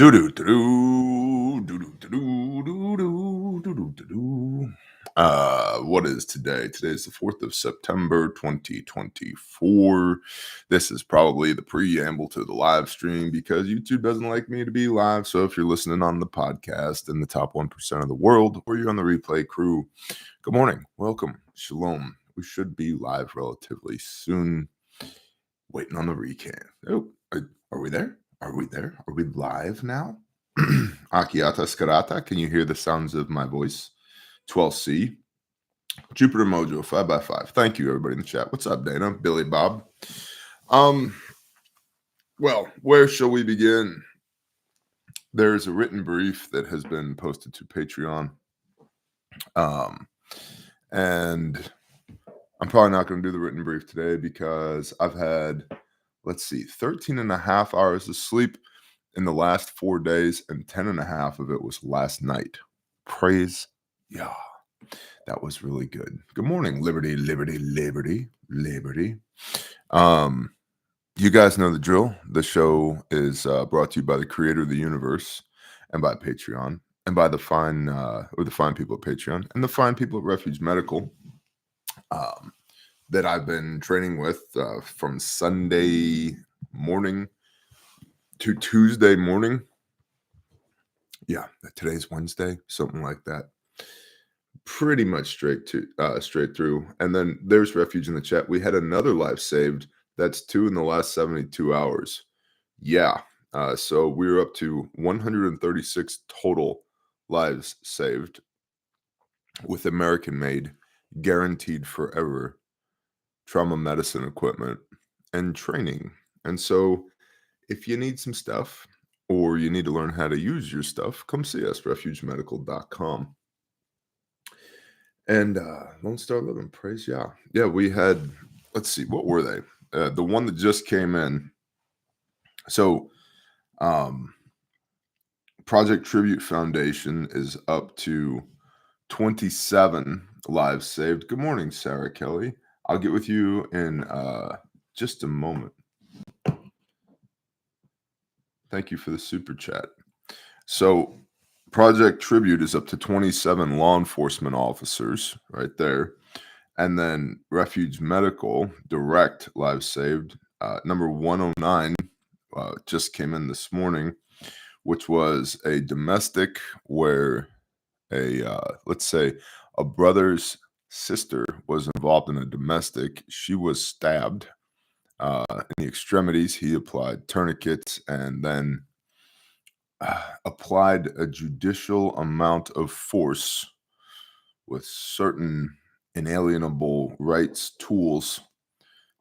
Do do do do do do do do do do do. What is today? Today is the 4th of September, 2024. This is probably the preamble to the live stream because YouTube doesn't like me to be live. So if you're listening on the podcast in the top 1% of the world, or you're on the replay crew, good morning, welcome, shalom. We should be live relatively soon. Waiting on the recap. Oh, are we there? Are we there? Are we live now? Akiata Skarata, can you hear the sounds of my voice? 12C. Jupiter Mojo, 5x5. Thank you, everybody in the chat. What's up, Dana? Billy Bob. Well, where shall we begin? There's a written brief that has been posted to Patreon. And I'm probably not going to do the written brief today because I've had, 13 and a half hours of sleep in the last 4 days, and 10 and a half of it was last night. Praise Yah. That was really good. Good morning, Liberty, Liberty, Liberty, Liberty. You guys know the drill. The show is brought to you by the creator of the universe and by Patreon and by the fine people at Patreon and the fine people at Refuge Medical that I've been training with from Sunday morning to Tuesday morning. Yeah, today's Wednesday, something like that. Pretty much straight through. And then there's Refuge in the chat. We had another life saved. That's 2 in the last 72 hours. Yeah. So we're up to 136 total lives saved with American-made, guaranteed forever trauma medicine equipment and training. And so if you need some stuff or you need to learn how to use your stuff, come see us, refugemedical.com. And Lone Star Living, praise Yah. Yeah, we had, let's see, what were they? The one that just came in. So Project Tribute Foundation is up to 27 lives saved. Good morning, Sarah Kelly. I'll get with you in just a moment. Thank you for the super chat. So Project Tribute is up to 27 law enforcement officers right there. And then Refuge Medical Direct lives saved. Number 109 just came in this morning, which was a domestic where let's say a brother's sister was involved in a domestic. She was stabbed in the extremities. He applied tourniquets and then applied a judicial amount of force with certain inalienable rights tools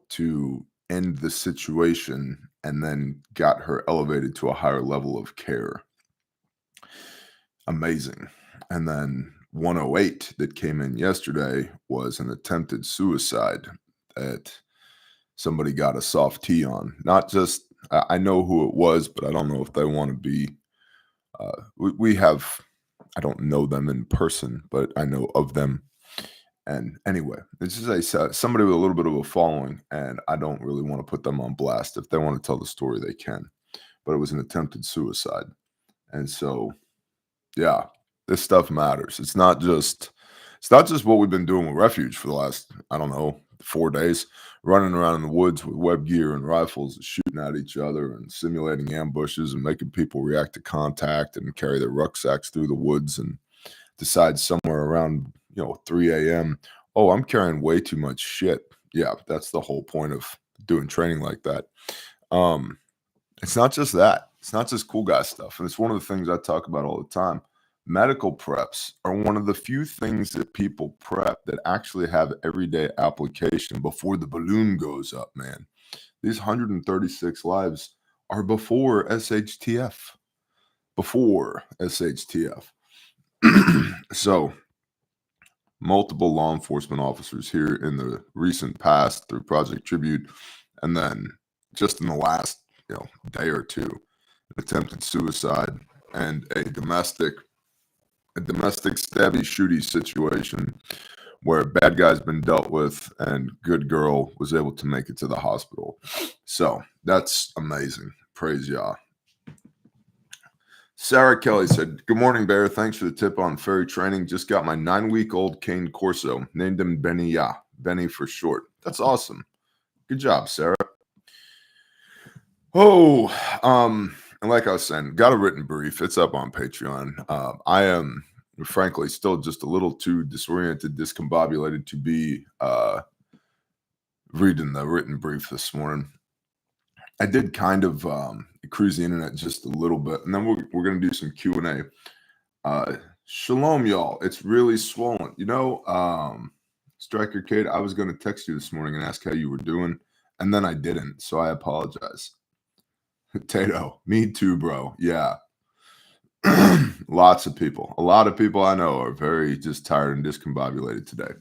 to end the situation and then got her elevated to a higher level of care. Amazing. And then 108 that came in yesterday was an attempted suicide that somebody got a soft T on. Not just, I know who it was, but I don't know if they want to be, we have, I don't know them in person, but I know of them. And anyway, this is somebody with a little bit of a following, and I don't really want to put them on blast. If they want to tell the story, they can. But it was an attempted suicide. And so, yeah, this stuff matters. It's not just what we've been doing with Refuge for the last, 4 days, running around in the woods with web gear and rifles and shooting at each other and simulating ambushes and making people react to contact and carry their rucksacks through the woods and decide somewhere around 3 a.m. Oh, I'm carrying way too much shit. Yeah, that's the whole point of doing training like that. It's not just that. It's not just cool guy stuff. And it's one of the things I talk about all the time. Medical preps are one of the few things that people prep that actually have everyday application before the balloon goes up, man. These 136 lives are before SHTF. Before SHTF. So, multiple law enforcement officers here in the recent past through Project Tribute, and then just in the last day or two, attempted suicide and a domestic stabby shooty situation where bad guy's been dealt with and good girl was able to make it to the hospital. So that's amazing. Praise Yah. Sarah Kelly said, "Good morning, Bear. Thanks for the tip on fairy training. Just got my 9-week-old cane Corso. Named him Benny. Yeah, Benny for short. That's awesome. Good job, Sarah." Oh, and like I was saying, got a written brief. It's up on Patreon. I am, frankly, still just a little too disoriented, discombobulated to be reading the written brief this morning. I did kind of cruise the internet just a little bit, and then we're going to do some Q&A. Shalom, y'all. It's really swollen. Striker Kate, I was going to text you this morning and ask how you were doing, and then I didn't, so I apologize. Tato, me too, bro. Yeah. Lots of people. A lot of people I know are very just tired and discombobulated today.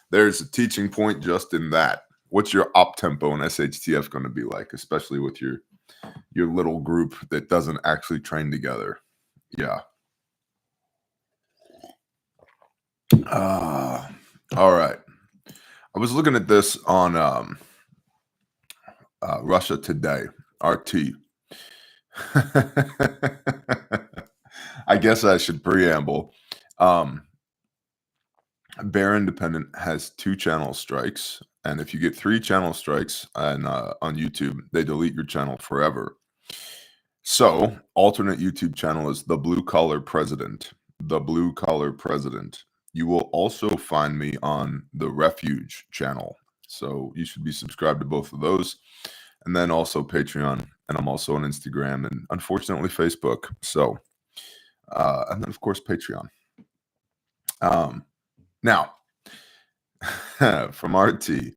There's a teaching point just in that. What's your op tempo and SHTF going to be like, especially with your little group that doesn't actually train together? Yeah. All right. I was looking at this on Russia Today, RT. I guess I should preamble. Bear Independent has 2 channel strikes, and if you get 3 channel strikes on YouTube, they delete your channel forever. So, alternate YouTube channel is The Blue Collar President. The Blue Collar President. You will also find me on the Refuge channel. So, you should be subscribed to both of those. And then also Patreon. And I'm also on Instagram and unfortunately Facebook. So, and then of course Patreon. Now, from RT,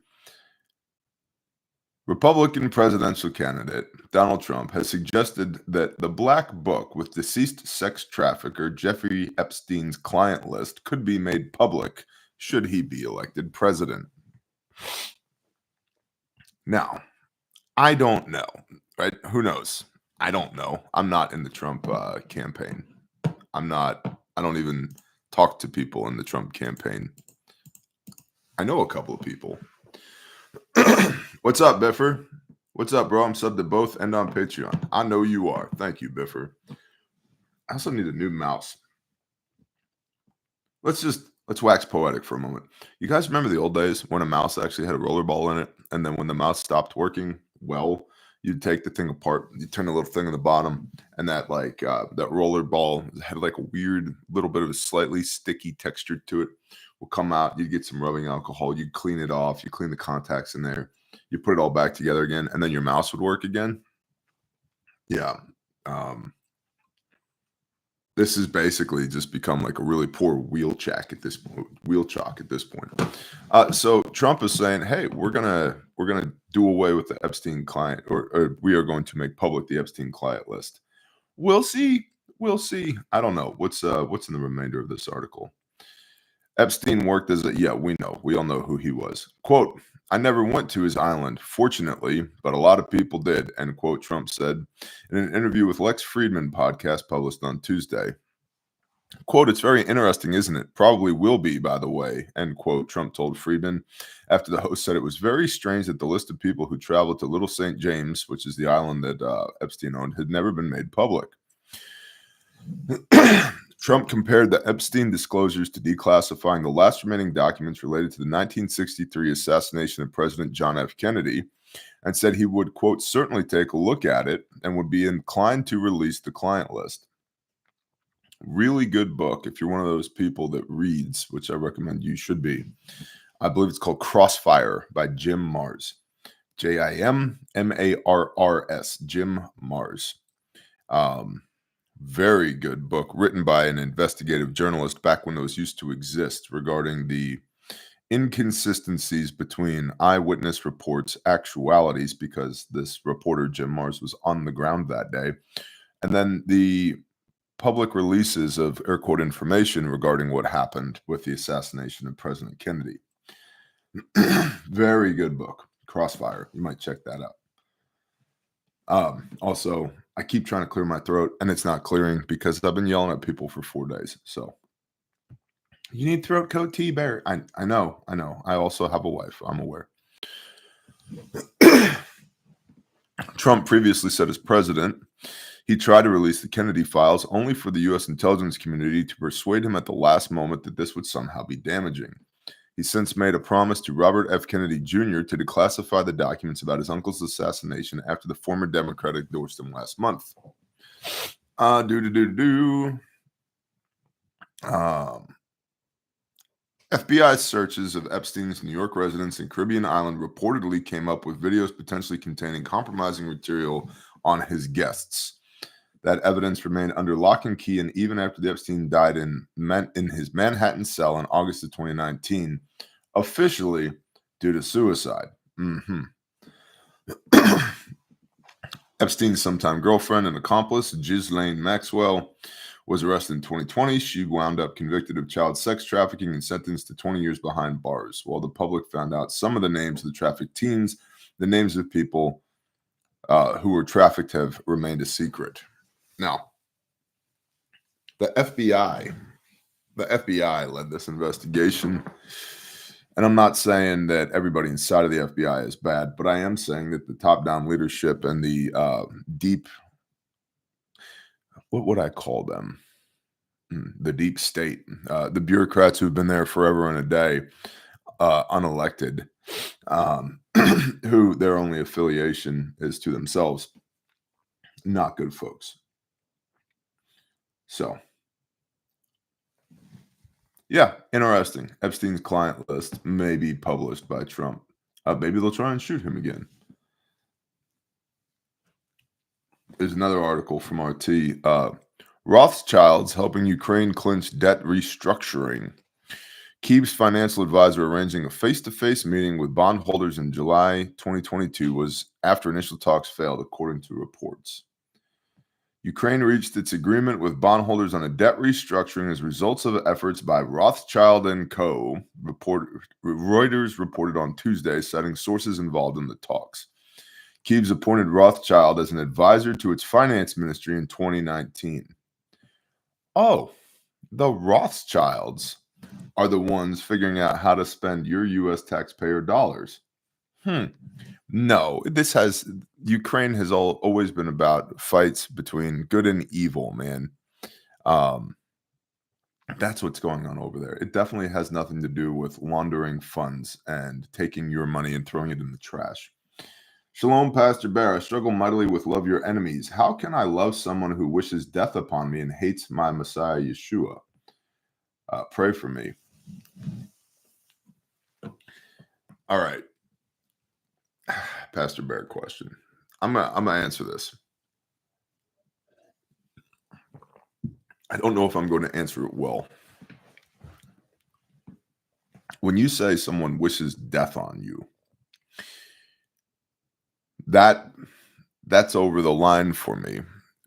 Republican presidential candidate Donald Trump has suggested that the black book with deceased sex trafficker Jeffrey Epstein's client list could be made public should he be elected president. Now, I don't know, right? Who knows? I don't know. I'm not in the Trump campaign. I don't even talk to people in the Trump campaign. I know a couple of people. What's up, Biffer? What's up, bro? I'm subbed to both and on Patreon. I know you are. Thank you, Biffer. I also need a new mouse. Let's wax poetic for a moment. You guys remember the old days when a mouse actually had a roller ball in it, and then when the mouse stopped working, well, you'd take the thing apart, you turn the little thing on the bottom, and that that roller ball had like a weird little bit of a slightly sticky texture to it. Will come out, you'd get some rubbing alcohol, you'd clean it off, you clean the contacts in there, you put it all back together again, and then your mouse would work again. Yeah. This has basically just become like a really poor wheel chalk at this point. So Trump is saying, hey, we're gonna do away with the Epstein client, or we are going to make public the Epstein client list. We'll see. I don't know. What's in the remainder of this article? Epstein worked as we all know who he was. Quote, I never went to his island, fortunately, but a lot of people did, end quote, Trump said in an interview with Lex Friedman podcast published on Tuesday. Quote, it's very interesting, isn't it? Probably will be, by the way, end quote, Trump told Friedman after the host said it was very strange that the list of people who traveled to Little St. James, which is the island that Epstein owned, had never been made public. Trump compared the Epstein disclosures to declassifying the last remaining documents related to the 1963 assassination of President John F. Kennedy and said he would, quote, certainly take a look at it and would be inclined to release the client list. Really good book if you're one of those people that reads, which I recommend you should be. I believe it's called Crossfire by Jim Marrs. Jimmarrs. Jim Marrs. Very good book written by an investigative journalist back when those used to exist regarding the inconsistencies between eyewitness reports, actualities, because this reporter, Jim Marrs, was on the ground that day, and then the public releases of air quote information regarding what happened with the assassination of President Kennedy. Very good book, Crossfire. You might check that out. Also, I keep trying to clear my throat, and it's not clearing because I've been yelling at people for 4 days. So, you need throat coat tea, Bear. I know. I also have a wife. I'm aware. Trump previously said as president, He tried to release the Kennedy files only for the U.S. intelligence community to persuade him at the last moment that this would somehow be damaging. He's since made a promise to Robert F. Kennedy Jr. to declassify the documents about his uncle's assassination after the former Democrat endorsed him last month. FBI searches of Epstein's New York residence and Caribbean island reportedly came up with videos potentially containing compromising material on his guests. That evidence remained under lock and key, and even after the Epstein died in his Manhattan cell in August of 2019, officially due to suicide. Epstein's sometime girlfriend and accomplice, Ghislaine Maxwell, was arrested in 2020. She wound up convicted of child sex trafficking and sentenced to 20 years behind bars. While the public found out some of the names of the trafficked teens, the names of people who were trafficked have remained a secret. Now, the FBI led this investigation, and I'm not saying that everybody inside of the FBI is bad, but I am saying that the top-down leadership and the deep, what would I call them? The deep state, the bureaucrats who've been there forever and a day, unelected, who their only affiliation is to themselves. Not good folks. So, yeah, interesting. Epstein's client list may be published by Trump. Maybe they'll try and shoot him again. There's another article from RT. Rothschilds helping Ukraine clinch debt restructuring. Kiev's financial advisor arranging a face-to-face meeting with bondholders in July 2022 was after initial talks failed, according to reports. Ukraine reached its agreement with bondholders on a debt restructuring as results of efforts by Rothschild & Co. Reuters reported on Tuesday, citing sources involved in the talks. Kiev's appointed Rothschild as an advisor to its finance ministry in 2019. Oh, the Rothschilds are the ones figuring out how to spend your U.S. taxpayer dollars. No, Ukraine has always been about fights between good and evil, man. That's what's going on over there. It definitely has nothing to do with laundering funds and taking your money and throwing it in the trash. Shalom, Pastor Bear. I struggle mightily with love your enemies. How can I love someone who wishes death upon me and hates my Messiah, Yeshua? Pray for me. All right. Pastor Bear question. I'm gonna answer this. I don't know if I'm going to answer it well. When you say someone wishes death on you, that's over the line for me,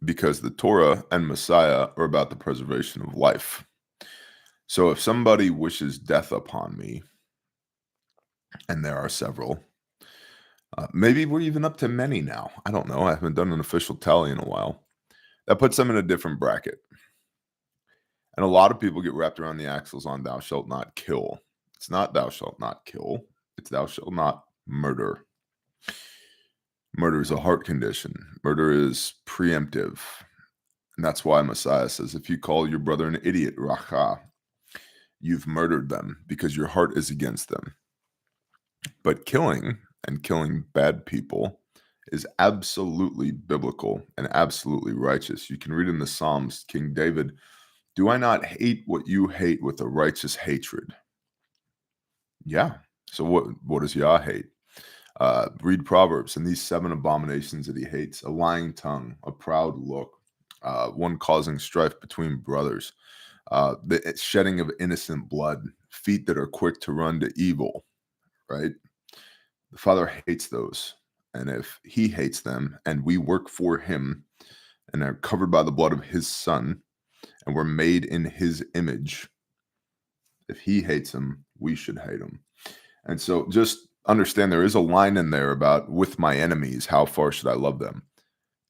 because the Torah and Messiah are about the preservation of life. So if somebody wishes death upon me, and there are several, maybe we're even up to many now. I don't know. I haven't done an official tally in a while. That puts them in a different bracket. And a lot of people get wrapped around the axles on thou shalt not kill. It's not thou shalt not kill. It's thou shalt not murder. Murder is a heart condition. Murder is preemptive. And that's why Messiah says, if you call your brother an idiot, racha, you've murdered them because your heart is against them. But killing and killing bad people is absolutely biblical and absolutely righteous. You can read in the Psalms, King David, do I not hate what you hate with a righteous hatred? Yeah. So what does Yah hate? Read Proverbs, and these 7 abominations that he hates: a lying tongue, a proud look, one causing strife between brothers, the shedding of innocent blood, feet that are quick to run to evil, right? The Father hates those. And if he hates them and we work for him and are covered by the blood of his Son and we're made in his image, if he hates him, we should hate him. And so just understand there is a line in there about with my enemies, how far should I love them?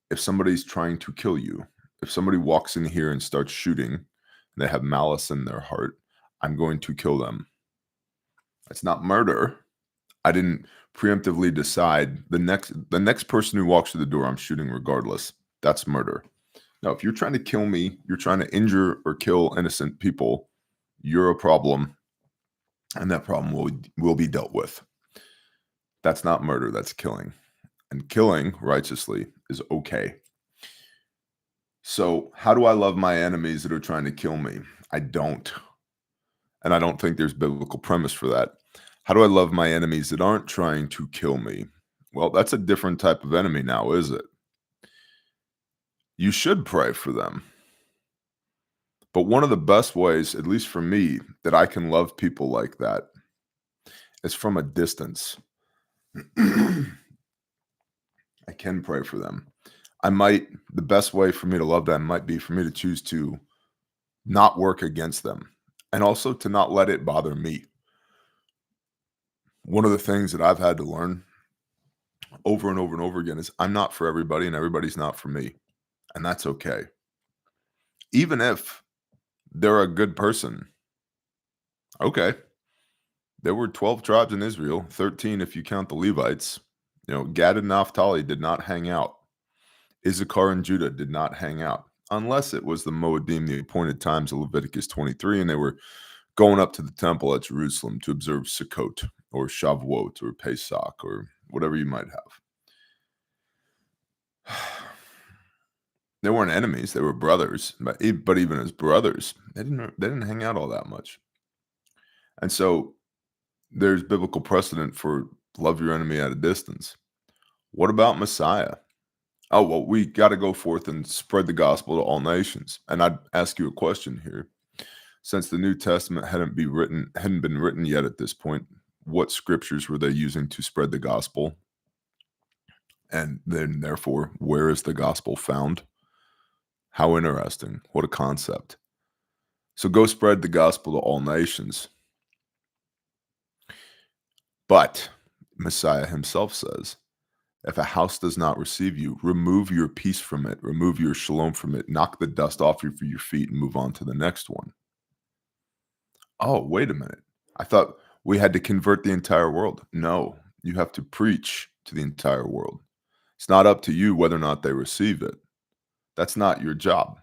If somebody's trying to kill you, if somebody walks in here and starts shooting and they have malice in their heart, I'm going to kill them. It's not murder. I didn't preemptively decide the next person who walks through the door, I'm shooting regardless. That's murder. No, if you're trying to kill me, you're trying to injure or kill innocent people, you're a problem, and that problem will be dealt with. That's not murder, that's killing. And killing righteously is okay. So, how do I love my enemies that are trying to kill me? I don't. And I don't think there's biblical premise for that. How do I love my enemies that aren't trying to kill me? Well, that's a different type of enemy now, is it? You should pray for them. But one of the best ways, at least for me, that I can love people like that is from a distance. I can pray for them. The best way for me to love them might be for me to choose to not work against them and also to not let it bother me. One of the things that I've had to learn over and over and over again is I'm not for everybody and everybody's not for me. And that's okay. Even if they're a good person. Okay. There were 12 tribes in Israel, 13 if you count the Levites. Gad and Naphtali did not hang out. Issachar and Judah did not hang out, unless it was the Moedim, the appointed times of Leviticus 23, and they were going up to the temple at Jerusalem to observe Sukkot or Shavuot or Pesach or whatever you might have. They weren't enemies; they were brothers. But even as brothers, they didn't hang out all that much. And so there's biblical precedent for love your enemy at a distance. What about Messiah? Oh, well, we got to go forth and spread the gospel to all nations. And I'd ask you a question here. Since the New Testament hadn't been written yet at this point, what scriptures were they using to spread the gospel? And then therefore, where is the gospel found? How interesting. What a concept. So go spread the gospel to all nations. But Messiah himself says, if a house does not receive you, remove your peace from it, remove your shalom from it, knock the dust off your feet and move on to the next one. Oh, wait a minute. I thought we had to convert the entire world. No, you have to preach to the entire world. It's not up to you whether or not they receive it. That's not your job.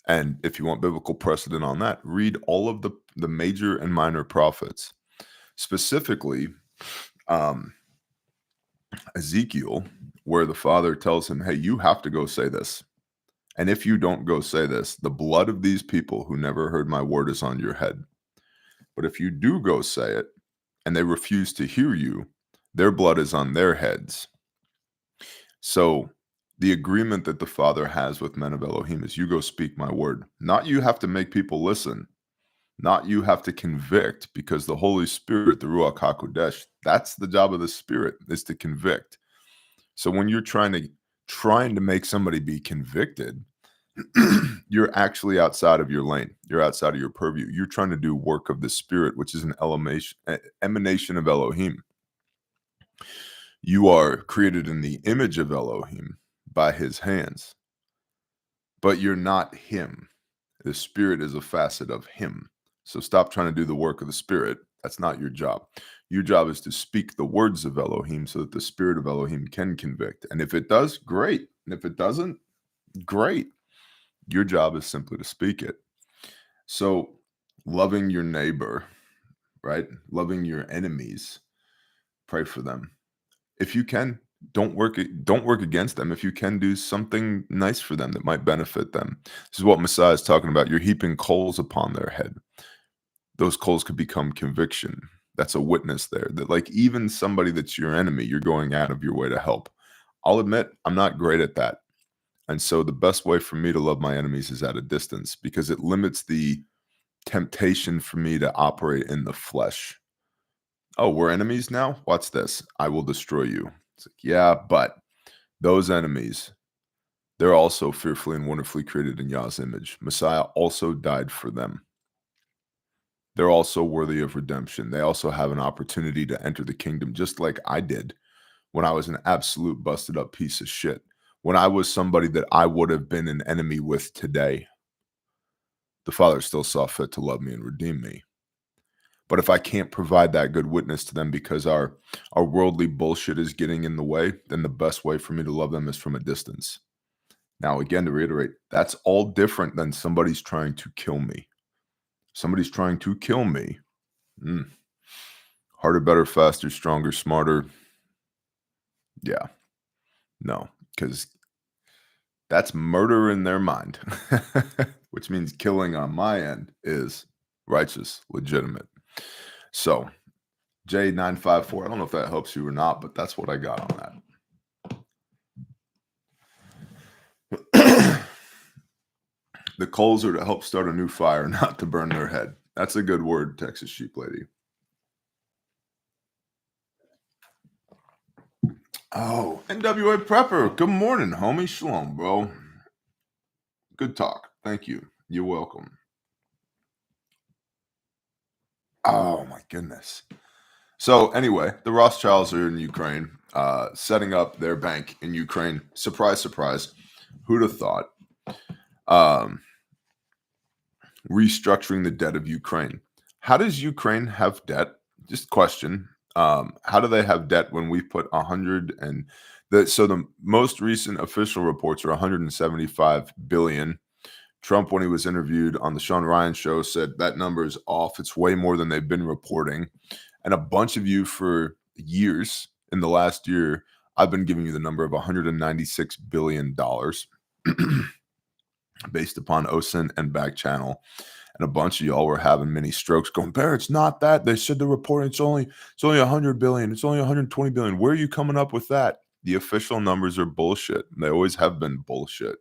And if you want biblical precedent on that, read all of the major and minor prophets. Specifically, Ezekiel, where the father tells him, hey, you have to go say this. And if you don't go say this, the blood of these people who never heard my word is on your head. But if you do go say it and they refuse to hear you, their blood is on their heads. So the agreement that the Father has with men of Elohim is you go speak my word. Not you have to make people listen. Not you have to convict, because the Holy Spirit, the Ruach HaKodesh, that's the job of the Spirit, is to convict. So when you're trying to make somebody be convicted, you're actually outside of your lane. You're outside of your purview. You're trying to do work of the Spirit, which is an emanation of Elohim. You are created in the image of Elohim by his hands, but you're not him. The Spirit is a facet of him. So stop trying to do the work of the Spirit. That's not your job. Your job is to speak the words of Elohim so that the Spirit of Elohim can convict. And if it does, great. And if it doesn't, great. Your job is simply to speak it. So loving your neighbor, right? Loving your enemies, pray for them. If you can, don't work against them. If you can, do something nice for them that might benefit them. This is what Messiah is talking about. You're heaping coals upon their head. Those coals could become conviction. That's a witness there that, like, even somebody that's your enemy, you're going out of your way to help. I'll admit I'm not great at that. And so the best way for me to love my enemies is at a distance, because it limits the temptation for me to operate in the flesh. Oh, we're enemies now? Watch this. I will destroy you. It's like, yeah, but those enemies, they're also fearfully and wonderfully created in Yah's image. Messiah also died for them. They're also worthy of redemption. They also have an opportunity to enter the kingdom, just like I did when I was an absolute busted up piece of shit. When I was somebody that I would have been an enemy with today, the Father still saw fit to love me and redeem me. But if I can't provide that good witness to them because our worldly bullshit is getting in the way, then the best way for me to love them is from a distance. Now, again, to reiterate, that's all different than somebody's trying to kill me. Somebody's trying to kill me. Mm. Harder, better, faster, stronger, smarter. Yeah, no, because that's murder in their mind, which means killing on my end is righteous, legitimate. So, J954, I don't know if that helps you or not, but that's what I got on that. The coals are to help start a new fire, not to burn their head. That's a good word, Texas Sheep Lady. Oh, NWA Prepper. Good morning, homie. Shalom, bro. Good talk. Thank you. You're welcome. Oh, my goodness. So, anyway, the Rothschilds are in Ukraine, setting up their bank in Ukraine. Surprise, surprise. Who'd have thought? Restructuring the debt of Ukraine. How does Ukraine have debt? Just question. How do they have debt when we put 100 and the most recent official reports are 175 billion. Trump, when he was interviewed on the Sean Ryan show, said that number is off. It's way more than they've been reporting. And a bunch of you for years in the last year, I've been giving you the number of $196 billion based upon OSINT and back channel. And a bunch of y'all were having mini strokes going, Bear, it's not that. They said the report, it's only 100 billion. It's only 120 billion. Where are you coming up with that? The official numbers are bullshit. They always have been bullshit.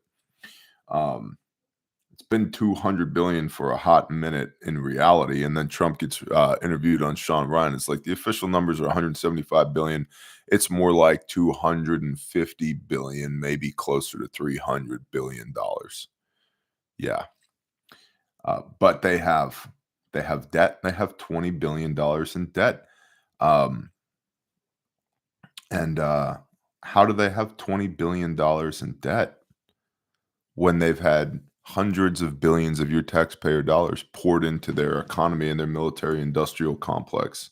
It's been 200 billion for a hot minute in reality. And then Trump gets interviewed on Sean Ryan. It's like the official numbers are 175 billion. It's more like 250 billion, maybe closer to $300 billion. Yeah. But they have debt. They have $20 billion in debt. And how do they have $20 billion in debt when they've had hundreds of billions of your taxpayer dollars poured into their economy and their military industrial complex?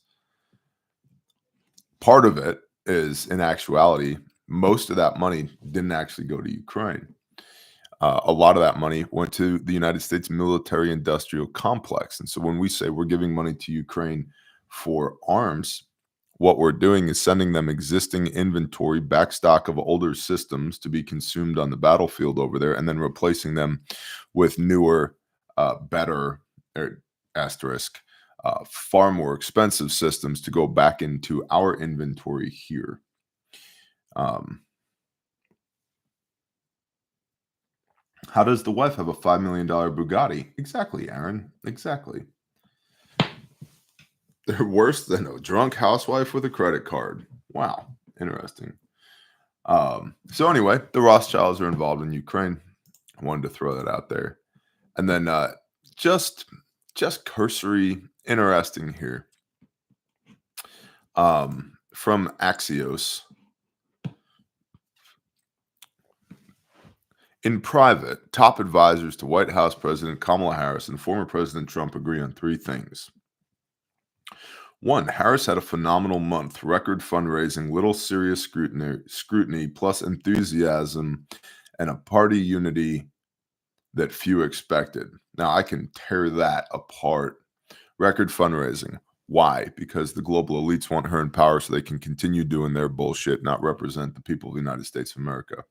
Part of it is, in actuality, most of that money didn't actually go to Ukraine. A lot of that money went to the United States military industrial complex. And so when we say we're giving money to Ukraine for arms, what we're doing is sending them existing inventory, backstock of older systems to be consumed on the battlefield over there, and then replacing them with newer, better, asterisk, far more expensive systems to go back into our inventory here. How does the wife have a $5 million Bugatti? Exactly, Aaron. Exactly. They're worse than a drunk housewife with a credit card. Wow. Interesting. So anyway, the Rothschilds are involved in Ukraine. I wanted to throw that out there. And then just cursory, interesting here. From Axios. In private, top advisors to White House President Kamala Harris and former President Trump agree on three things. One, Harris had a phenomenal month, record fundraising, little serious scrutiny, plus enthusiasm and a party unity that few expected. Now, I can tear that apart. Record fundraising. Why? Because the global elites want her in power so they can continue doing their bullshit, not represent the people of the United States of America.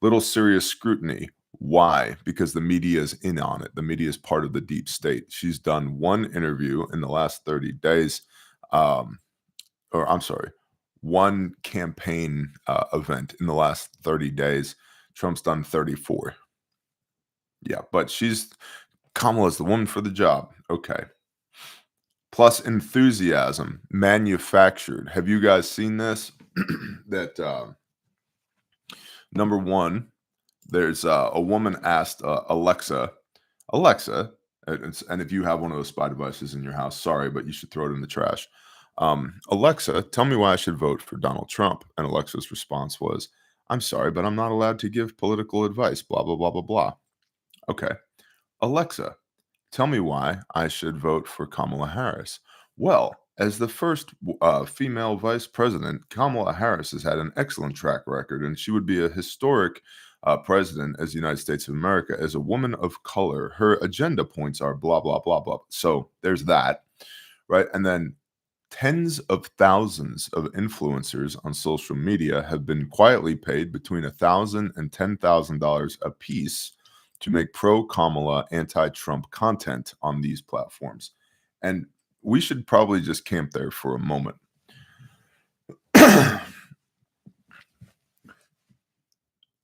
Little serious scrutiny. Why? Because the media is in on it. The media is part of the deep state. She's done one interview in the last 30 days. One campaign event in the last 30 days. Trump's done 34. Yeah, but Kamala's the woman for the job. Okay. Plus enthusiasm, manufactured. Have you guys seen this? That number one, there's a woman asked Alexa, and if you have one of those spy devices in your house, sorry, but you should throw it in the trash. Alexa, tell me why I should vote for Donald Trump. And Alexa's response was, I'm sorry, but I'm not allowed to give political advice, blah, blah, blah, blah, blah. Okay. Alexa, tell me why I should vote for Kamala Harris. Well, as the first female vice president, Kamala Harris has had an excellent track record, and she would be a historic president as the United States of America as a woman of color. Her agenda points are blah, blah, blah, blah. So there's that, right? And then tens of thousands of influencers on social media have been quietly paid between $1,000 and $10,000 a piece to make pro-Kamala, anti-Trump content on these platforms. And we should probably just camp there for a moment.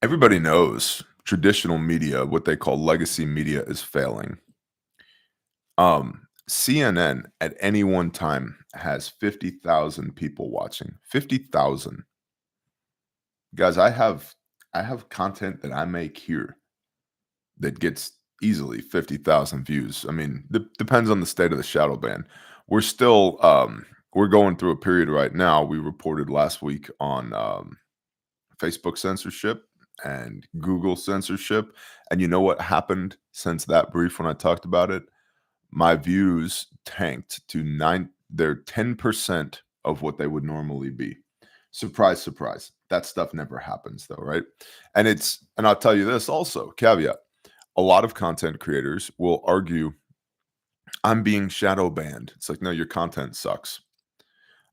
Everybody knows traditional media, what they call legacy media, is failing. CNN at any one time has 50,000 people watching. 50,000. Guys, I have content that I make here that gets easily 50,000 views. I mean, depends on the state of the shadow ban. We're still we're going through a period right now. We reported last week on Facebook censorship and Google censorship. And you know what happened since that brief when I talked about it? My views tanked to they're 10% of what they would normally be. Surprise, surprise. That stuff never happens though, right? And I'll tell you this also, caveat. A lot of content creators will argue, I'm being shadow banned. It's like, no, your content sucks.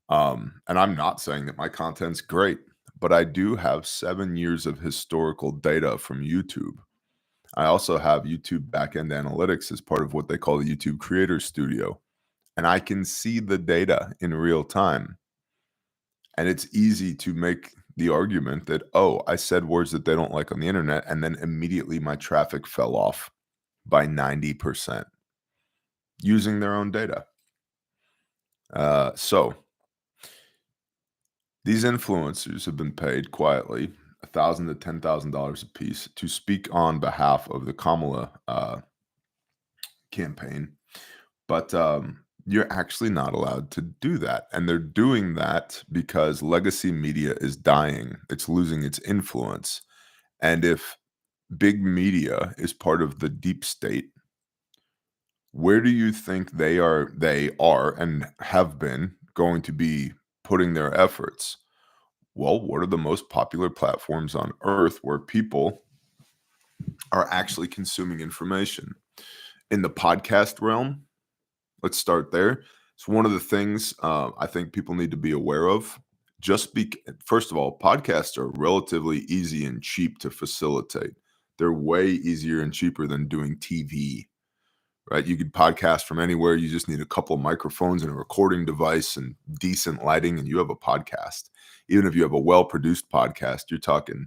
And I'm not saying that my content's great, but I do have 7 years of historical data from YouTube. I also have YouTube backend analytics as part of what they call the YouTube Creator Studio. And I can see the data in real time. And it's easy to make the argument that, oh, I said words that they don't like on the internet, and then immediately my traffic fell off by 90% using their own data. So these influencers have been paid quietly $1,000 to $10,000 a piece to speak on behalf of the Kamala campaign, but you're actually not allowed to do that, and they're doing that because legacy media is dying. It's losing its influence, and if big media is part of the deep state, where do you think they are and have been going to be putting their efforts? Well, what are the most popular platforms on earth where people are actually consuming information? In the podcast realm, let's start there. It's one of the things I think people need to be aware of. First of all, podcasts are relatively easy and cheap to facilitate. They're way easier and cheaper than doing TV, right? You could podcast from anywhere. You just need a couple of microphones and a recording device and decent lighting, and you have a podcast. Even if you have a well-produced podcast, you're talking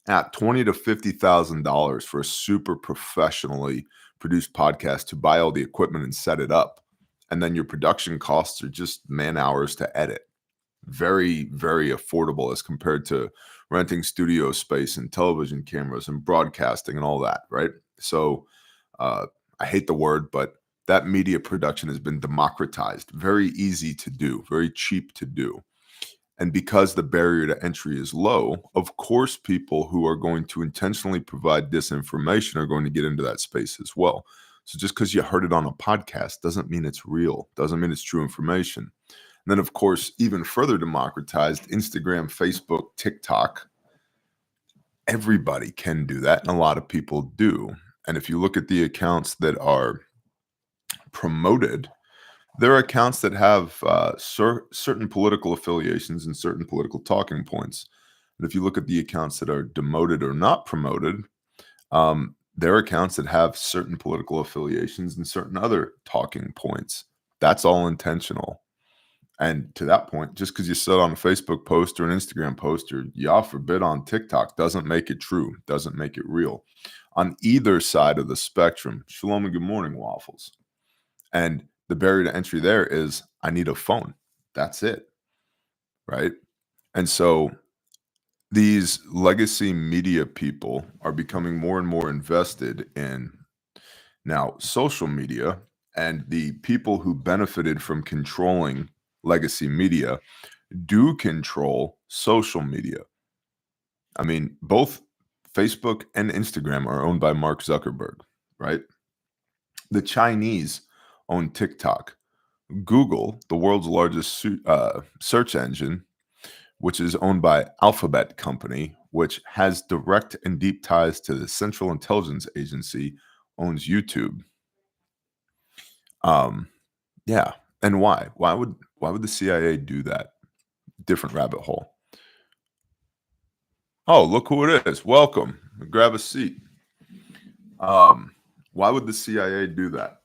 at $20,000 to $50,000 for a super professionally produced podcast to buy all the equipment and set it up. And then your production costs are just man hours to edit. Very, very affordable as compared to renting studio space and television cameras and broadcasting and all that, right? So I hate the word, but that media production has been democratized. Very easy to do, very cheap to do. And because the barrier to entry is low, of course, people who are going to intentionally provide disinformation are going to get into that space as well. So just because you heard it on a podcast doesn't mean it's real, doesn't mean it's true information. And then, of course, even further democratized, Instagram, Facebook, TikTok, everybody can do that, and a lot of people do. And if you look at the accounts that are promoted, there are accounts that have certain political affiliations and certain political talking points. And if you look at the accounts that are demoted or not promoted, there are accounts that have certain political affiliations and certain other talking points. That's all intentional. And to that point, just because you said on a Facebook post or an Instagram post or yah forbid on TikTok doesn't make it true, doesn't make it real. On either side of the spectrum, shalom and good morning, waffles. And the barrier to entry there is I need a phone. That's it. Right. And so these legacy media people are becoming more and more invested in now social media, and the people who benefited from controlling legacy media do control social media. I mean, both Facebook and Instagram are owned by Mark Zuckerberg, right? The Chinese own TikTok. Google, the world's largest search engine, which is owned by Alphabet Company, which has direct and deep ties to the Central Intelligence Agency, owns YouTube. Yeah. And why? Why would the CIA do that? Different rabbit hole. Oh, look who it is. Welcome. Grab a seat. Why would the CIA do that?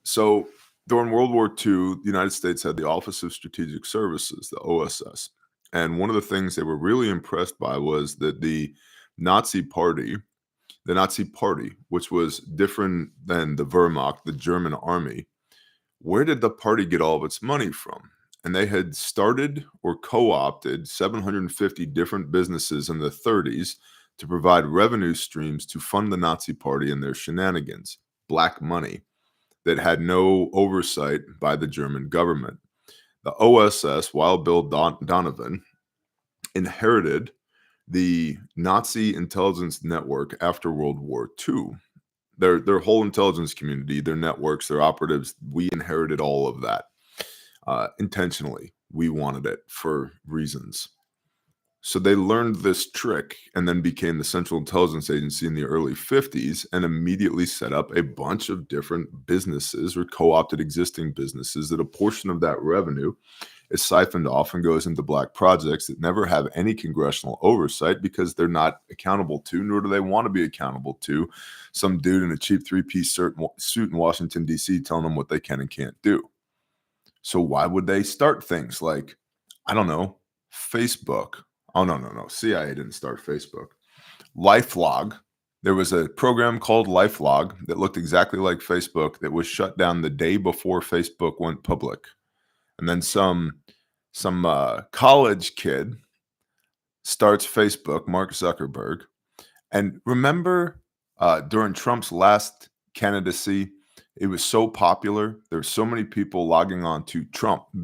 So during World War II, the United States had the Office of Strategic Services, the OSS. And one of the things they were really impressed by was that the Nazi Party, which was different than the Wehrmacht, the German army, where did the party get all of its money from? And they had started or co-opted 750 different businesses in the 30s to provide revenue streams to fund the Nazi Party and their shenanigans, black money that had no oversight by the German government. The OSS, Wild Bill Donovan, inherited the Nazi intelligence network after World War II. Their whole intelligence community, their networks, their operatives, we inherited all of that intentionally. We wanted it for reasons. So they learned this trick and then became the Central Intelligence Agency in the early 50s and immediately set up a bunch of different businesses or co-opted existing businesses that a portion of that revenue is siphoned off and goes into black projects that never have any congressional oversight because they're not accountable to, nor do they want to be accountable to, some dude in a cheap three-piece suit in Washington, D.C. telling them what they can and can't do. So why would they start things like, I don't know, Facebook? Oh, no. CIA didn't start Facebook. LifeLog. There was a program called LifeLog that looked exactly like Facebook that was shut down the day before Facebook went public. And then some college kid starts Facebook, Mark Zuckerberg. And remember during Trump's last candidacy, it was so popular. There were so many people logging on to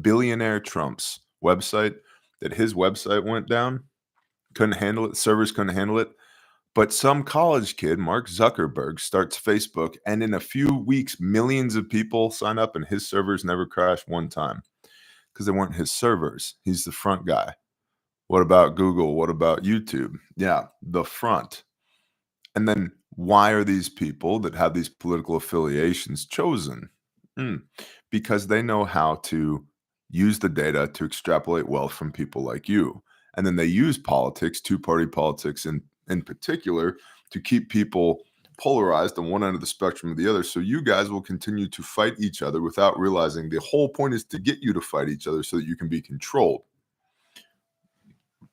billionaire Trump's website that his website went down. Couldn't handle it. Servers couldn't handle it. But some college kid, Mark Zuckerberg, starts Facebook. And in a few weeks, millions of people sign up and his servers never crash one time because they weren't his servers. He's the front guy. What about Google? What about YouTube? Yeah, the front. And then why are these people that have these political affiliations chosen? Because they know how to use the data to extrapolate wealth from people like you. And then they use politics, two-party politics in particular, to keep people polarized on one end of the spectrum or the other. So you guys will continue to fight each other without realizing the whole point is to get you to fight each other so that you can be controlled.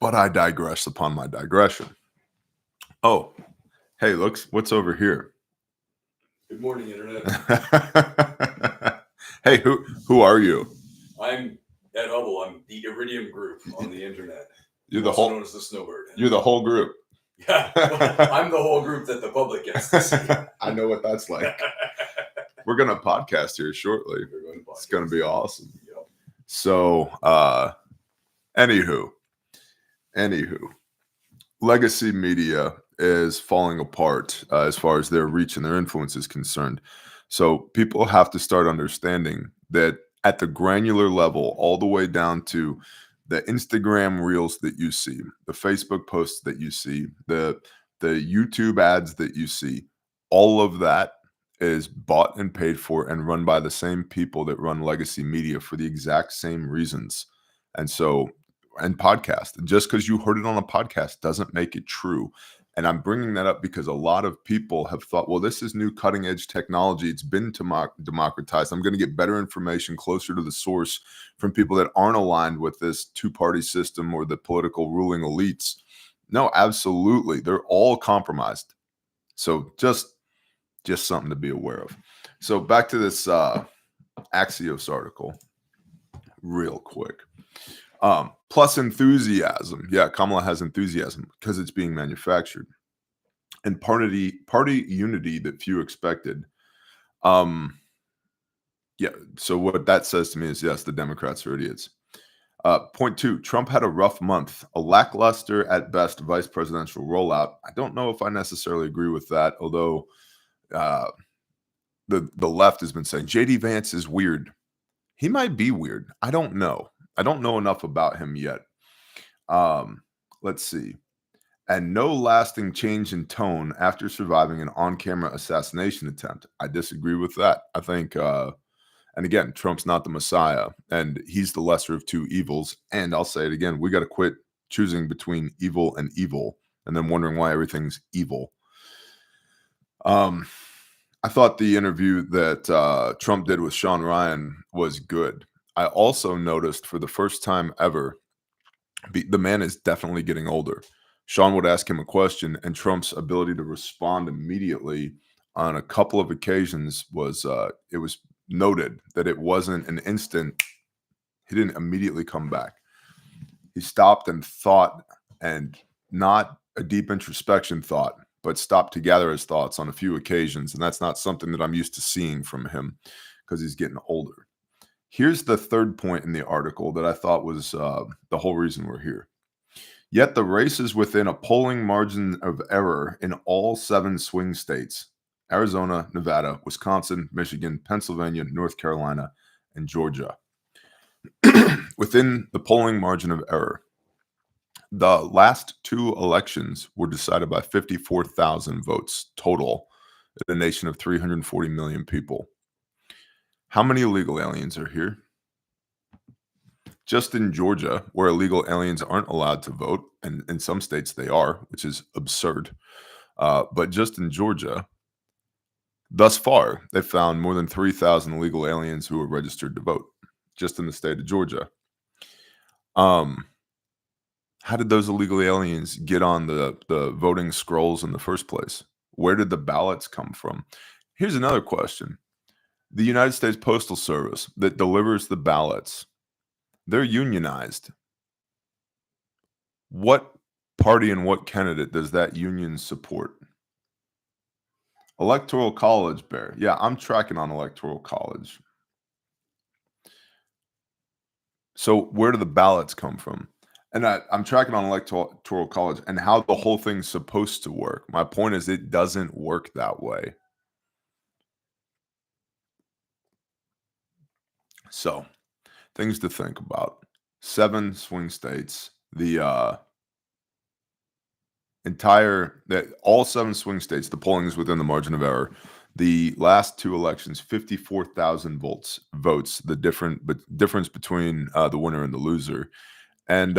But I digress upon my digression. Oh, hey, what's over here? Good morning, Internet. Hey, who are you? I'm Ed Hubble. I'm the Iridium Group on the Internet. You're also known as the Snowbird. You're the whole group. Yeah, I'm the whole group that the public gets to see. I know what that's like. We're gonna podcast here shortly. It's gonna be awesome. Yep. So, anywho, legacy media is falling apart as far as their reach and their influence is concerned. So people have to start understanding that at the granular level, all the way down to the Instagram reels that you see, the Facebook posts that you see, the YouTube ads that you see, all of that is bought and paid for and run by the same people that run legacy media for the exact same reasons. And podcast. Just because you heard it on a podcast doesn't make it true. And I'm bringing that up because a lot of people have thought, well, this is new cutting edge technology. It's been democratized. I'm going to get better information closer to the source from people that aren't aligned with this two-party system or the political ruling elites. No, absolutely. They're all compromised. So just something to be aware of. So back to this Axios article real quick. Plus enthusiasm. Yeah, Kamala has enthusiasm because it's being manufactured. And party unity that few expected. Yeah, so what that says to me is, yes, the Democrats are idiots. Point 2, Trump had a rough month, a lackluster at best vice presidential rollout. I don't know if I necessarily agree with that, although the left has been saying J.D. Vance is weird. He might be weird. I don't know. I don't know enough about him yet. Let's see. and no lasting change in tone after surviving an on-camera assassination attempt. I disagree with that. I think, and again, Trump's not the Messiah, and he's the lesser of two evils. And I'll say it again, we got to quit choosing between evil and evil, and then wondering why everything's evil. I thought the interview that Trump did with Sean Ryan was good. I also noticed for the first time ever, the man is definitely getting older. Sean would ask him a question, and Trump's ability to respond immediately on a couple of occasions was it was noted that it wasn't an instant. He didn't immediately come back. He stopped and thought, and not a deep introspection thought, but stopped to gather his thoughts on a few occasions. And that's not something that I'm used to seeing from him because he's getting older. Here's the third point in the article that I thought was the whole reason we're here. Yet the race is within a polling margin of error in all 7 swing states: Arizona, Nevada, Wisconsin, Michigan, Pennsylvania, North Carolina, and Georgia. Within the polling margin of error. The last 2 elections were decided by 54,000 votes total in a nation of 340 million people. How many illegal aliens are here? Just in Georgia, where illegal aliens aren't allowed to vote, and in some states they are, which is absurd. But just in Georgia, thus far, they found more than 3,000 illegal aliens who are registered to vote, just in the state of Georgia. How did those illegal aliens get on the voting scrolls in the first place? Where did the ballots come from? Here's another question. The United States Postal Service that delivers the ballots, they're unionized. What party and what candidate does that union support? Electoral College, Bear. Yeah, I'm tracking on Electoral College. So where do the ballots come from? And I'm tracking on Electoral College and how the whole thing's supposed to work. My point is it doesn't work that way. So, things to think about. 7 swing states. The all 7 swing states, the polling is within the margin of error. The last 2 elections, 54,000 votes, the difference between the winner and the loser. And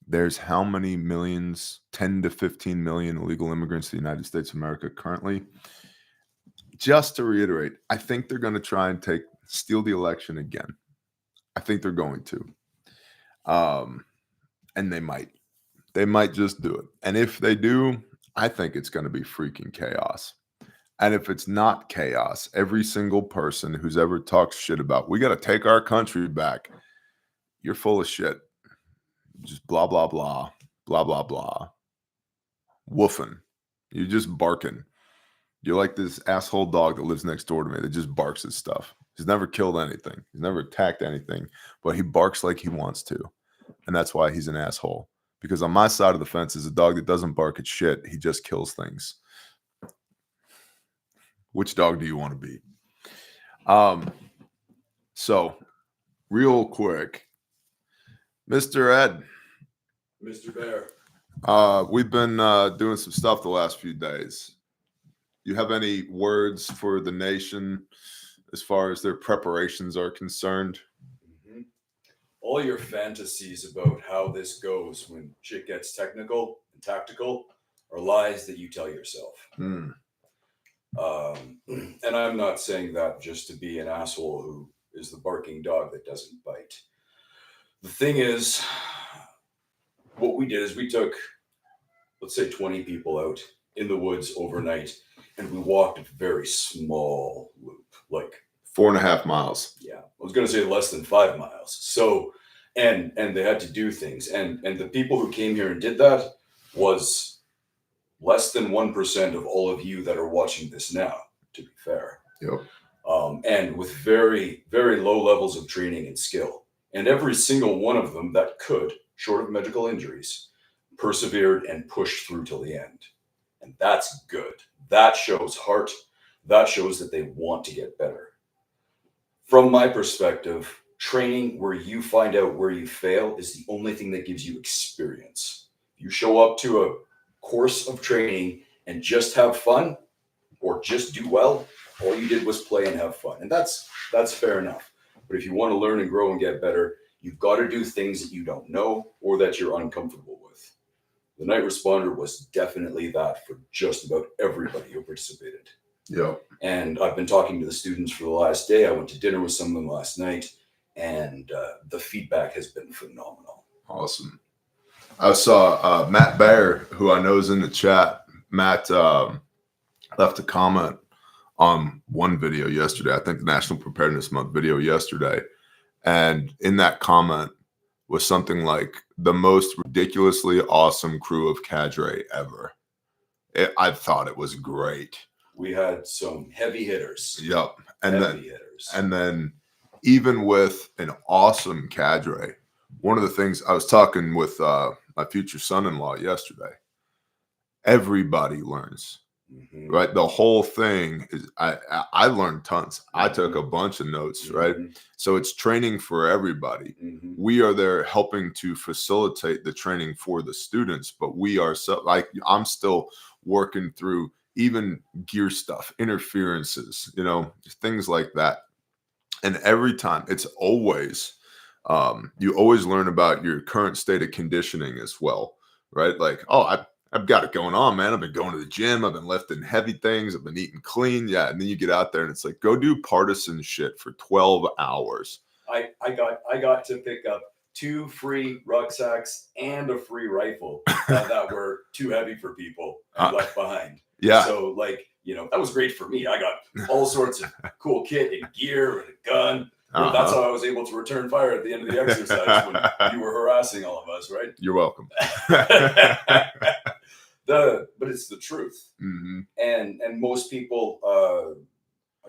there's how many millions? 10 to 15 million illegal immigrants to the United States of America currently. Just to reiterate, I think they're going to try and steal the election again. I think they're going to. And they might. They might just do it. And if they do, I think it's going to be freaking chaos. And if it's not chaos, every single person who's ever talked shit about, we got to take our country back, you're full of shit. Just blah, blah, blah, blah, blah, blah. Woofing. You're just barking. You're like this asshole dog that lives next door to me that just barks at stuff. He's never killed anything. He's never attacked anything, but he barks like he wants to. And that's why he's an asshole. Because on my side of the fence is a dog that doesn't bark at shit. He just kills things. Which dog do you want to be? So, real quick, Mr. Ed. Mr. Bear. We've been doing some stuff the last few days. You have any words for the nation as far as their preparations are concerned? Mm-hmm. All your fantasies about how this goes when shit gets technical and tactical are lies that you tell yourself. And I'm not saying that just to be an asshole who is the barking dog that doesn't bite. The thing is, what we did is we took, let's say, 20 people out in the woods overnight, and we walked a very small loop, like 4.5 miles. Yeah, I was going to say less than 5 miles. So, and they had to do things, and the people who came here and did that was less than 1% of all of you that are watching this now, to be fair. Yep. And with very, very low levels of training and skill. And every single one of them that could, short of medical injuries, persevered and pushed through till the end. And that's good. That shows heart. That shows that they want to get better. From my perspective, training where you find out where you fail is the only thing that gives you experience. You show up to a course of training and just have fun or just do well, all you did was play and have fun. And that's fair enough. But if you want to learn and grow and get better, you've got to do things that you don't know or that you're uncomfortable with. The night responder was definitely that for just about everybody who participated. Yeah. And I've been talking to the students for the last day. I went to dinner with some of them last night, and the feedback has been phenomenal. Awesome. I saw Matt Baer, who I know is in the chat. Matt left a comment on one video yesterday, I think the National Preparedness Month video yesterday. And in that comment was something like the most ridiculously awesome crew of cadre ever. I thought it was great. We had some heavy hitters. Yep. And then even with an awesome cadre, one of the things I was talking with my future son-in-law yesterday, everybody learns. Mm-hmm. Right, the whole thing is I learned tons. Mm-hmm. I took a bunch of notes. Mm-hmm. Right, so it's training for everybody. Mm-hmm. We are there helping to facilitate the training for the students, but we are I'm still working through even gear stuff, interferences, things like that. And every time it's always you always learn about your current state of conditioning as well. Right, like, oh, I've got it going on, man. I've been going to the gym. I've been lifting heavy things. I've been eating clean. Yeah. And then you get out there and it's like, go do partisan shit for 12 hours. I got to pick up 2 free rucksacks and a free rifle that were too heavy for people and left behind. Yeah. So that was great for me. I got all sorts of cool kit and gear and a gun. Uh-huh. That's how I was able to return fire at the end of the exercise when you were harassing all of us, right? You're welcome. But it's the truth. Mm-hmm. And most people, I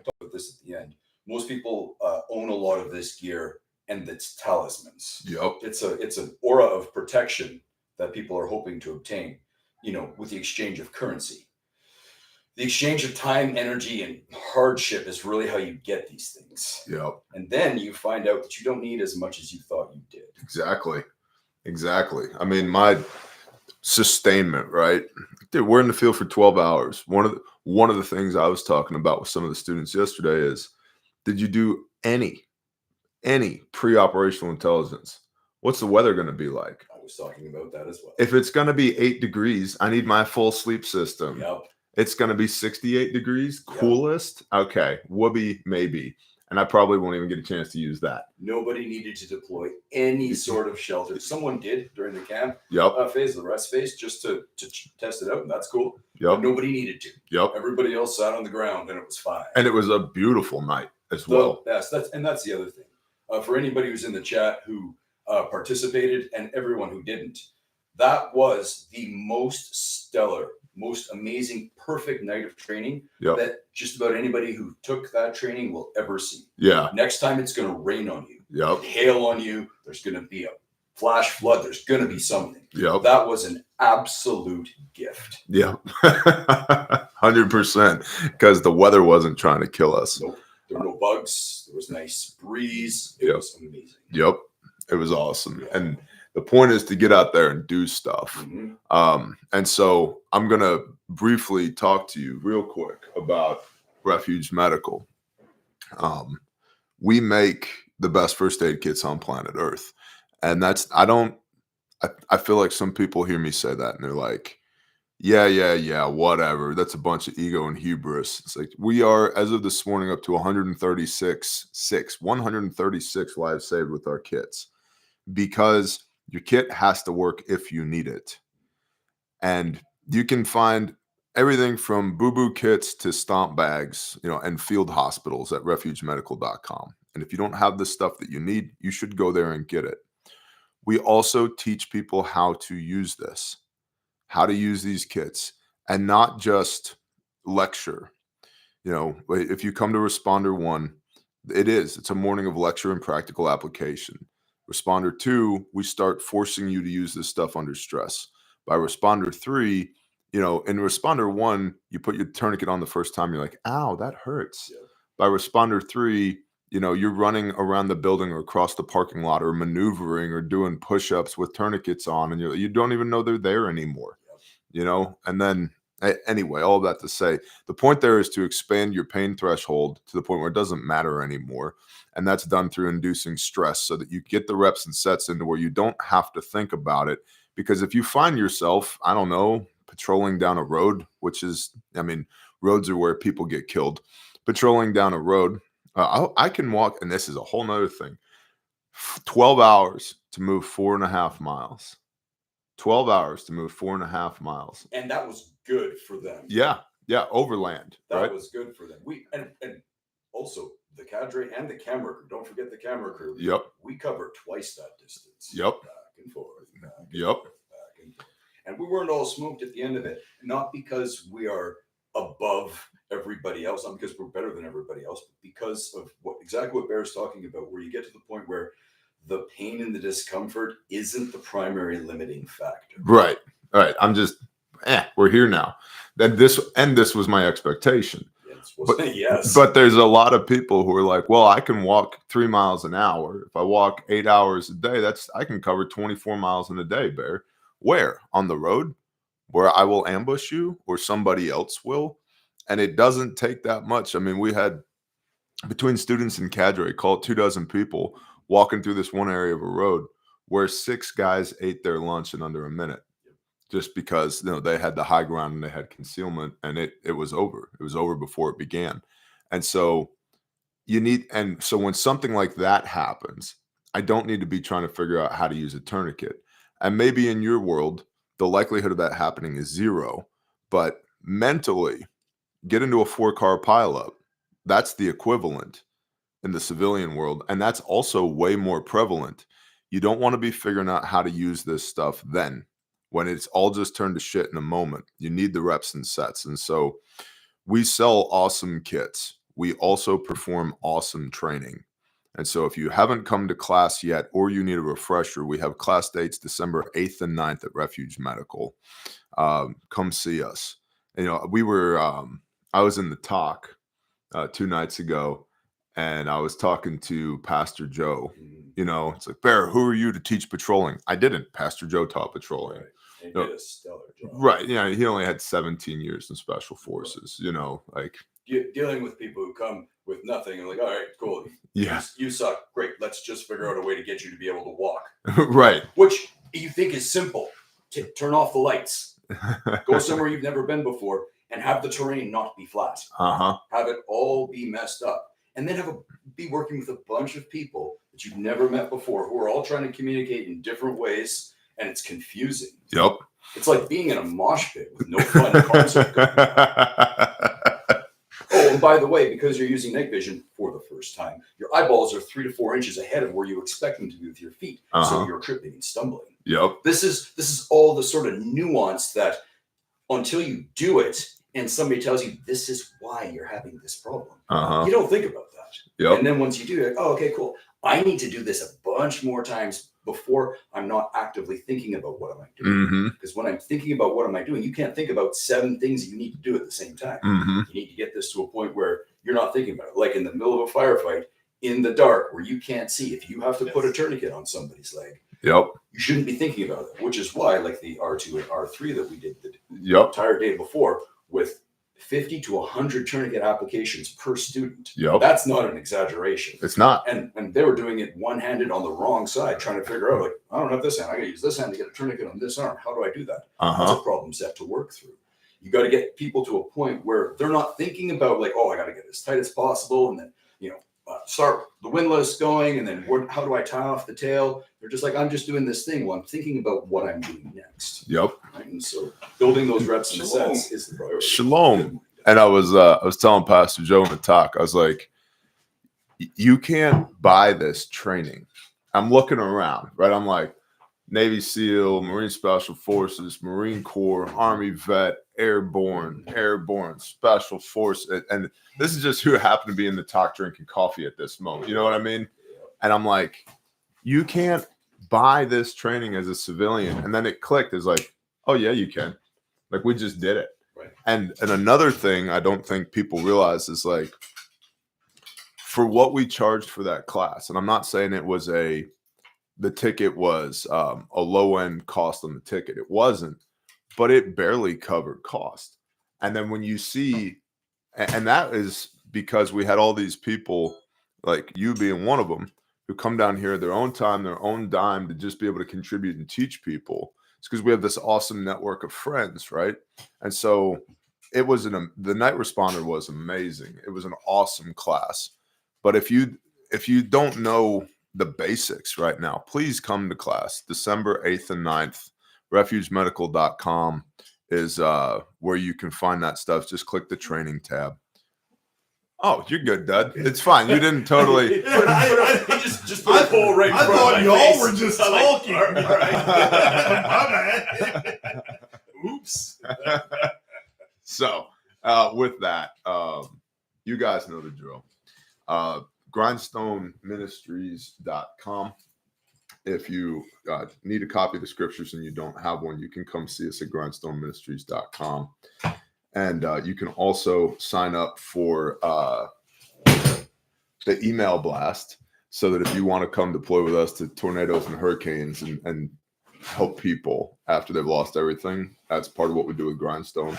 talked about this at the end, most people own a lot of this gear and it's talismans. Yep. It's an aura of protection that people are hoping to obtain, with the exchange of currency. The exchange of time, energy, and hardship is really how you get these things. Yep. And then you find out that you don't need as much as you thought you did. Exactly. I mean, my sustainment, right? Dude, we're in the field for 12 hours. One of the things I was talking about with some of the students yesterday is, did you do any pre-operational intelligence? What's the weather going to be like? I was talking about that as well. If it's going to be 8 degrees, I need my full sleep system. Yep. It's going to be 68 degrees, coolest. Yep. Okay, whoopee, maybe. And I probably won't even get a chance to use that. Nobody needed to deploy any sort of shelter. Someone did during the camp phase, the rest phase, just to test it out, and that's cool. Yep. But nobody needed to. Yep. Everybody else sat on the ground, and it was fine. And it was a beautiful night as well. Yes, that's the other thing. For anybody who's in the chat who participated and everyone who didn't, that was the most stellar, most amazing, perfect night of training that just about anybody who took that training will ever see. Yeah. Next time it's going to rain on you. Yep. Hail on you. There's going to be a flash flood. There's going to be something. Yep. That was an absolute gift. Yeah. 100%. Because the weather wasn't trying to kill us. Nope. There were no bugs. There was a nice breeze. It was amazing. Yep. It was awesome. Yeah. And the point is to get out there and do stuff. Mm-hmm. And so I'm going to briefly talk to you real quick about Refuge Medical. We make the best first aid kits on planet Earth. And I feel like some people hear me say that and they're like, yeah, whatever. That's a bunch of ego and hubris. It's like we are, as of this morning, up to 136 lives saved with our kits, because your kit has to work if you need it. And you can find everything from boo-boo kits to stomp bags, and field hospitals at refugemedical.com. And if you don't have the stuff that you need, you should go there and get it. We also teach people how to use this, how to use these kits, and not just lecture. If you come to Responder 1, it's a morning of lecture and practical application. Responder 2, we start forcing you to use this stuff under stress. By Responder 3, in Responder 1, you put your tourniquet on the first time, you're like, ow, that hurts. Yeah. By Responder 3, You know, you're running around the building or across the parking lot or maneuvering or doing push-ups with tourniquets on, and you don't even know they're there anymore. You know, and then anyway, all that to say, the point there is to expand your pain threshold to the point where it doesn't matter anymore. And that's done through inducing stress so that you get the reps and sets into where you don't have to think about it. Because if you find yourself, I don't know, patrolling down a road, which is, I mean, roads are where people get killed. Patrolling down a road, I can walk, and this is a whole nother thing, 12 hours to move 4.5 miles. 12 hours to move 4.5 miles. And that was good for them. Yeah. Yeah. Overland. That right? was good for them. And also the cadre and the camera crew. Don't forget the camera crew. Yep. We covered twice that distance. Yep. Back and forth. Back and Yep. forth, back and forth. And we weren't all smoked at the end of it. Not because we are above everybody else, not because we're better than everybody else, but because of exactly what Bear's talking about, where you get to the point where the pain and the discomfort isn't the primary limiting factor. Right. All right. I'm just, we're here now. This was my expectation. Yes. But there's a lot of people who are like, well, I can walk 3 miles an hour. If I walk 8 hours a day, I can cover 24 miles in a day, Bear. Where? On the road? Where I will ambush you or somebody else will? And it doesn't take that much. I mean, we had between students and cadre, call it 24 people walking through this one area of a road where 6 guys ate their lunch in under a minute, just because they had the high ground and they had concealment, and it was over. It was over before it began. And so so when something like that happens, I don't need to be trying to figure out how to use a tourniquet. And maybe in your world, the likelihood of that happening is 0, but mentally, get into a 4-car pileup. That's the equivalent in the civilian world. And that's also way more prevalent. You don't want to be figuring out how to use this stuff then, when it's all just turned to shit in a moment. You need the reps and sets. And so we sell awesome kits. We also perform awesome training. And so if you haven't come to class yet, or you need a refresher, we have class dates December 8th and 9th at Refuge Medical. Come see us. I was in the talk 2 nights ago, and I was talking to Pastor Joe. It's like, Bear, who are you to teach patrolling? I didn't. Pastor Joe taught patrolling. Right. And did a stellar job. Right. Yeah. He only had 17 years in special forces, like dealing with people who come with nothing and like, all right, cool. Yeah. You suck. Great. Let's just figure out a way to get you to be able to walk. Right. Which you think is simple. Turn off the lights. Go somewhere you've never been before and have the terrain not be flat. Have it all be messed up. And then be working with a bunch of people that you've never met before who are all trying to communicate in different ways, and it's confusing. Yep. It's like being in a mosh pit with no fun concert going on. Oh, and by the way, because you're using night vision for the first time, your eyeballs are 3 to 4 inches ahead of where you expect them to be with your feet. So you're tripping and stumbling. Yep. This is all the sort of nuance that until you do it and somebody tells you this is why you're having this problem, you don't think about that. Yep. And then once you do, you're like, oh, okay, cool. I need to do this a bunch more times before I'm not actively thinking about what am I doing. Because when I'm thinking about what am I doing, you can't think about 7 things that you need to do at the same time. You need to get this to a point where you're not thinking about it. Like in the middle of a firefight, in the dark, where you can't see. If you have to put a tourniquet on somebody's leg, you shouldn't be thinking about it, which is why, like the R2 and R3 that we did the entire day before, with 50 to 100 tourniquet applications per student. That's not an exaggeration. It's not. And they were doing it one-handed on the wrong side, trying to figure out, like, I don't have this hand. I got to use this hand to get a tourniquet on this arm. How do I do that? That's a problem set to work through. You got to get people to a point where they're not thinking about, like, oh, I got to get as tight as possible, and then, start the windlass going, and then how do I tie off the tail? They're just like, I'm just doing this thing while I'm thinking about what I'm doing next. Right? And so building those reps and sets is the priority. Shalom. And I was telling Pastor Joe in the talk, I was like, you can't buy this training. I'm looking around, right? I'm like, Navy SEAL, Marine Special Forces, Marine Corps, Army Vet, Airborne, Special Forces. And this is just who happened to be in the talk drinking coffee at this moment. You know what I mean? And I'm like, you can't buy this training as a civilian. And then it clicked. It's like, oh, yeah, you can. Like, we just did it. And another thing I don't think people realize is, like, for what we charged for that class, and I'm not saying it was the ticket was a low-end cost on the ticket. It wasn't, but it barely covered cost. And then when you see, and that is because we had all these people, like you being one of them, who come down here their own time, their own dime to just be able to contribute and teach people. It's because we have this awesome network of friends, right? And so it was the night responder was amazing. It was an awesome class. But if you don't know the basics right now, please come to class December 8th and 9th. refugemedical.com is where you can find that stuff. Just click the training tab. Oh, you're good, Dud. It's fine. You didn't totally. just put a pole right in front of my I thought y'all face. were just talking. All right. My bad. Oops. So with that, you guys know the drill. grindstoneministries.com. If you need a copy of the scriptures and you don't have one, you can come see us at grindstoneministries.com. And you can also sign up for the email blast so that if you want to come deploy with us to tornadoes and hurricanes and help people after they've lost everything, that's part of what we do with Grindstone.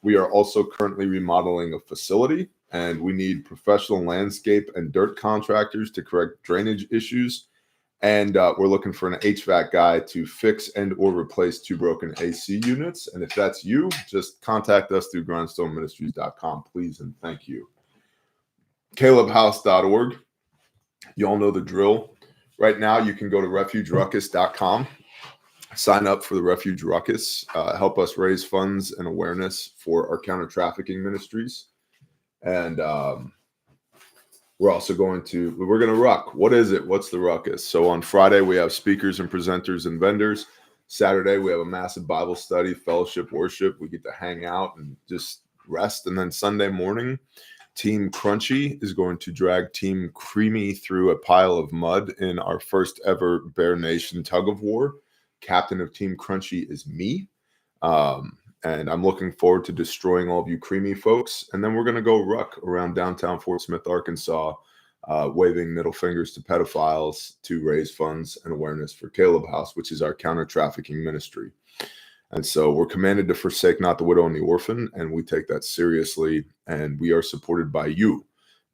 We are also currently remodeling a facility, and we need professional landscape and dirt contractors to correct drainage issues. And we're looking for an HVAC guy to fix and or replace 2 broken AC units. And if that's you, just contact us through grindstoneministries.com, please, and thank you. calebhouse.org. You all know the drill. Right now, you can go to refugeruckus.com, sign up for the Refuge Ruckus, help us raise funds and awareness for our counter-trafficking ministries. And we're also going to ruck. What is it? What's the ruckus? So on Friday, we have speakers and presenters and vendors. Saturday, we have a massive Bible study, fellowship, worship. We get to hang out and just rest. And then Sunday morning, Team Crunchy is going to drag Team Creamy through a pile of mud in our first ever Bear Nation tug of war. Captain of Team Crunchy is me. And I'm looking forward to destroying all of you creamy folks. And then we're going to go ruck around downtown Fort Smith, Arkansas, waving middle fingers to pedophiles to raise funds and awareness for Caleb House, which is our counter-trafficking ministry. And so we're commanded to forsake not the widow and the orphan, and we take that seriously. And we are supported by you,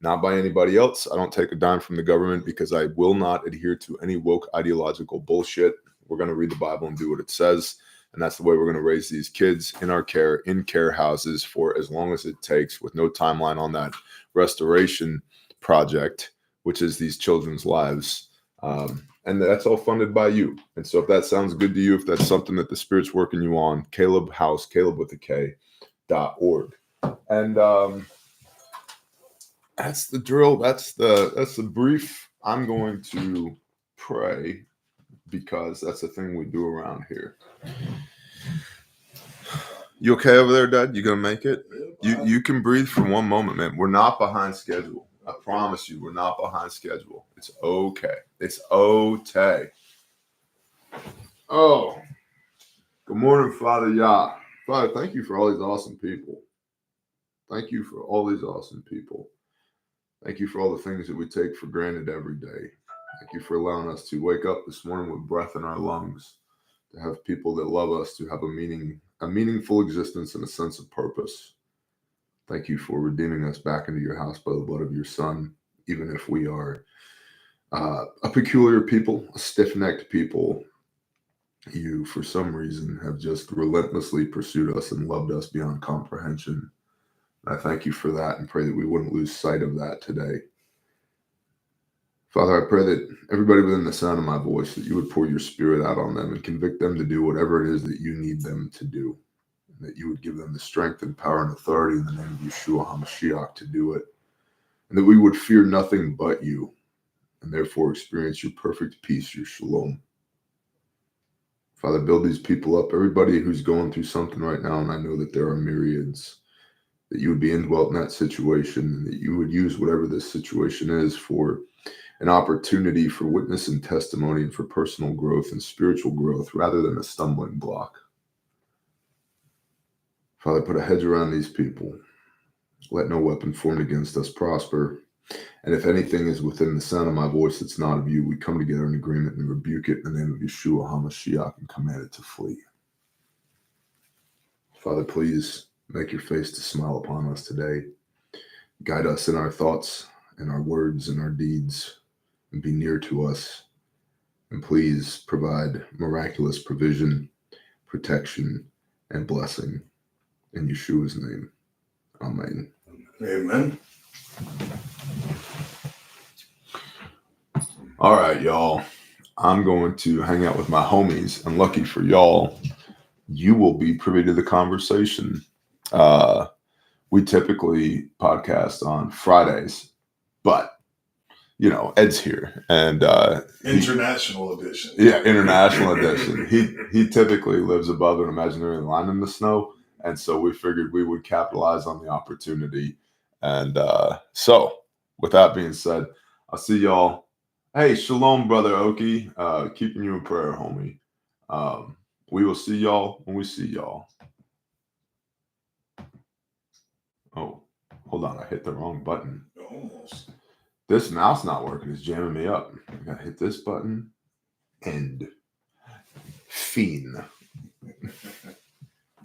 not by anybody else. I don't take a dime from the government because I will not adhere to any woke ideological bullshit. We're going to read the Bible and do what it says. And that's the way we're going to raise these kids in our care, in care houses for as long as it takes, with no timeline on that restoration project, which is these children's lives. And that's all funded by you. And so if that sounds good to you, if that's something that the Spirit's working you on, Caleb House, Caleb with a K.org. And that's the drill. That's the brief. I'm going to pray, because that's the thing we do around here. You okay over there, Dad? You gonna make it? You can breathe for one moment, man. We're not behind schedule. I promise you, we're not behind schedule. It's okay. It's okay. Oh, good morning, Father Yah. Father, thank you for all these awesome people. Thank you for all these awesome people. Thank you for all the things that we take for granted every day. Thank you for allowing us to wake up this morning with breath in our lungs, to have people that love us, to have a meaningful existence and a sense of purpose. Thank you for redeeming us back into your house by the blood of your Son, even if we are a peculiar people, a stiff-necked people. You, for some reason, have just relentlessly pursued us and loved us beyond comprehension. And I thank you for that and pray that we wouldn't lose sight of that today. Father, I pray that everybody within the sound of my voice, that you would pour your Spirit out on them and convict them to do whatever it is that you need them to do. And that you would give them the strength and power and authority in the name of Yeshua HaMashiach to do it. And that we would fear nothing but you, and therefore experience your perfect peace, your shalom. Father, build these people up. Everybody who's going through something right now, and I know that there are myriads, that you would be indwelt in that situation, and that you would use whatever this situation is for an opportunity for witness and testimony and for personal growth and spiritual growth rather than a stumbling block. Father, put a hedge around these people. Let no weapon formed against us prosper. And if anything is within the sound of my voice that's not of you, we come together in agreement and rebuke it in the name of Yeshua HaMashiach and command it to flee. Father, please make your face to smile upon us today. Guide us in our thoughts, in our words, and our deeds, and be near to us. And please provide miraculous provision, protection, and blessing. In Yeshua's name. Amen. Amen. All right, y'all. I'm going to hang out with my homies, and lucky for y'all, you will be privy to the conversation. We typically podcast on Fridays, but you know, Ed's here, and International edition. Yeah, international edition. He typically lives above an imaginary line in the snow, and so we figured we would capitalize on the opportunity. And so, with that being said, I'll see y'all. Hey, shalom, brother Oki. Keeping you in prayer, homie. We will see y'all when we see y'all. Oh, hold on. I hit the wrong button. Almost. This mouse not working. It's jamming me up. I gotta hit this button. End. Fiend.